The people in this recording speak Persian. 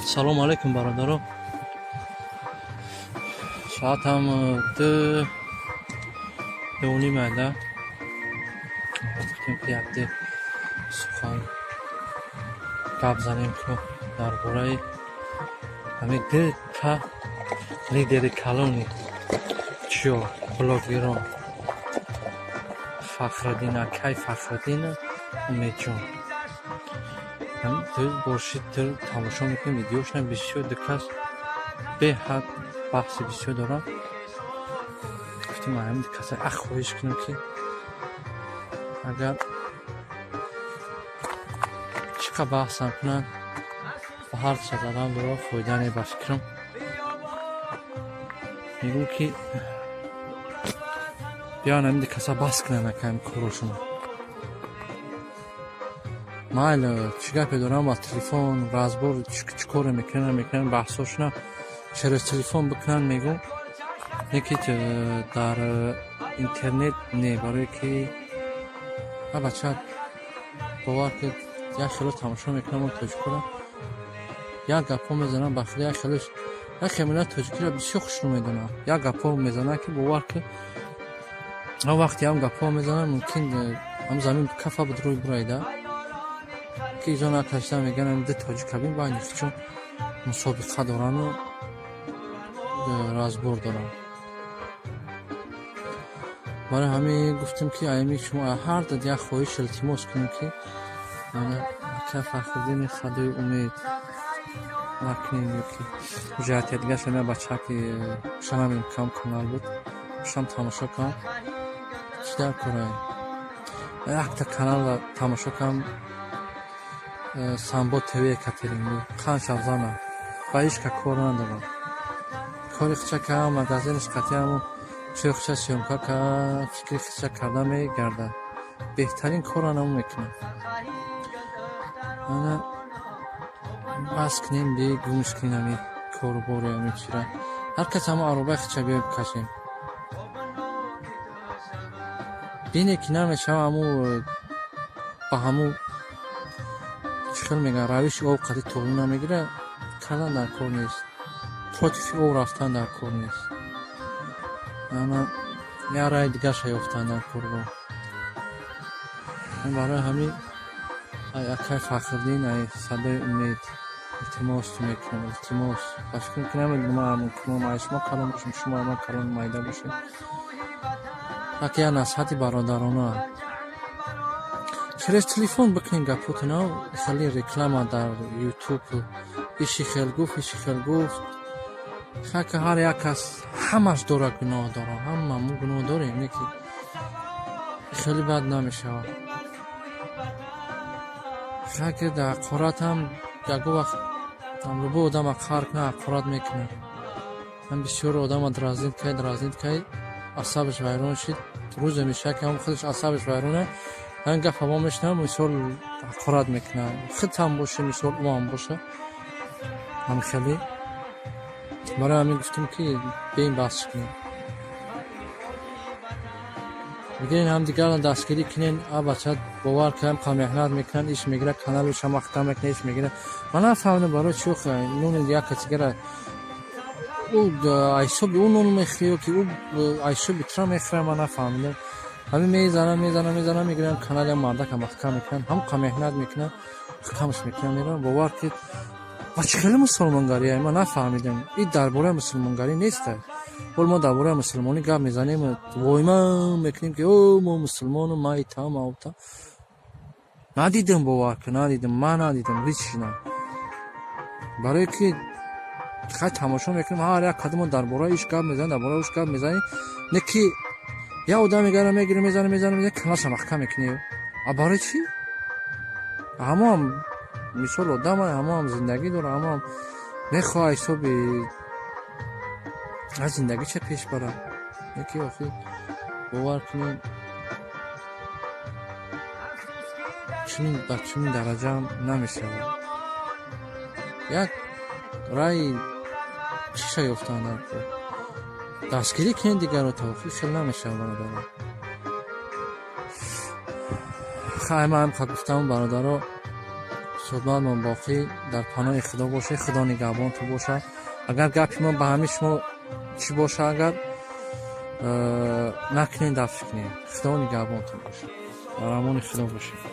سلام علیکم برادران. ساعت هم 2:30 میده. گفتیم که یک ده سخن گپ زنیم که درباره همین ده تا لیدر کلونی چیا بلاگران فخرالدین اکای فخرالدین امیدجان هم تو باشید در تماشا میکنیم. ویدیوش هم بسیار دقت به حد بحث بسیار دارم. گفتیم همین دقت خواهش کنیم که اگر چقدر بحث هم کنن و هر چه زدن دارم فایده نی به فکرم. میگو که بیان همین دقت بحث کنن اکایم کارشون. مایل چیکار پیدارم با تلفن رازبور چیکار میکنن بحثاشون چرا تلفن بکنن. میگو یکی در اینترنت نه برای که بچه باور که یک خیلی تماشا میکنم و تاجیکو یک گپا میزنم بخیلی یک خیلی تاجیکی را بسیار خوش رو میدونم. یک گپا میزنم که باور که وقتی هم گپا میزنم ممکن هم زمین کفا بود روی برایده که ایزان اکشتم میگن ده تاجیک بین باید چون مسابقه دارن و رازبور دارن. برای همین گفتیم که ایمی شما هر داد یک خواهش التماس کنیم که که فخرالدین خدای امید نکنیم که جهت دیگه شما بچه که شما امکان کانال بود شما تماشا کن چیکار کنیم. یک تا کانال تماشا کن سامبو تیوی کاترینگ خانش افزانه باید که کار ندارم. کاری خچه که مغازینش کاتیم چه خچه سیمکا که فکری خچه کرده میگرده بهترین کار نمو میکنم. انا بس کنیم بی گوش کنیم کار بوری همی چیره هر کس همه عروبه خچه بی بکشیم بینه که نمیشه همو با همو چخل میگن روش او قدی طول نمیگیره کردن در کار نیست. پروتیفی او رفتن در کار نیست. اما یه رای دیگه شای افتن در کار با برای همین اکای فخرالدین ای صدای امید التماس تو میکنم. التماس باشکن که نمیدونم همون کنم شما کلان باشم شما همون کلان مایده باشم. اکی یه نصحتی برادرانه چرا تلفن بکنین گپوتنا خیلی رکلام در یوتیوب ایشی خیلی گفت که هر یک کس همش داره گناه داره همه گناه داریم یکی خیلی بد نمیشه. که در قرات هم یکو وقت هم رو آدم خارک نه قرات میکنه هم بسیار آدم درازید که اعصابش ویران شد روز میشه که هم خودش اعصابش ویرانه هم گفت هوا میشنه مثال قرات میکنه خود هم باشه مثال او هم باشه هم خیلی برای همین گفتیم که به این بحث کنیم. بگین هم دیگر دستگیری کنین بچه باور که هم کامحنت میکنن ایش میگیره کانالش هم وقتا میکنه ایش میگیره. من نفهمدم برای چوخ نون دیگه کتیگره او ایسو به اون نون میخریه که او ایسو بیترا میخریه. من نفهمدم همین میزنم میگیرم کانال مرده که محکم میکنن هم کامحنت میکنن کمش میکنن میرن باور که بچه خیلی مسلمانگاری من نفهمیدم این درباره مسلمانگاری نیسته. ما درباره مسلمانی گپ میزنیم وای ما میکنیم که او ما مسلمان و ما ایتا ما اوتا ندیدم باور که ندیدم هیچ نه. برای که خیلی تماشا میکنیم هر یک کدوم درباره ایش گپ میزنیم درباره اوش گپ میزنیم نه که یا آدم میگیره میزنه کنارش محکم میکنیم. برای چی؟ همه مثال آدم هم زندگی داره هم نخواه حسابی از زندگی چه پیش بره یکی آخی باور کنیم چنین درجه هم نمیشه. یک رای چی شای افتان در کن دستگیری کنین دیگر رو توفیق خیلی نمیشه برادر. خیلی هم گفتم برادر رو صحبت ما باقی در پناه خدا باشه. خدا نگهبان تو باشه. اگر گپی ما به همه شما چی باشه، اگر نکنین دفع کنین. خدا نگهبان تو باشه. در امان خدا باشه.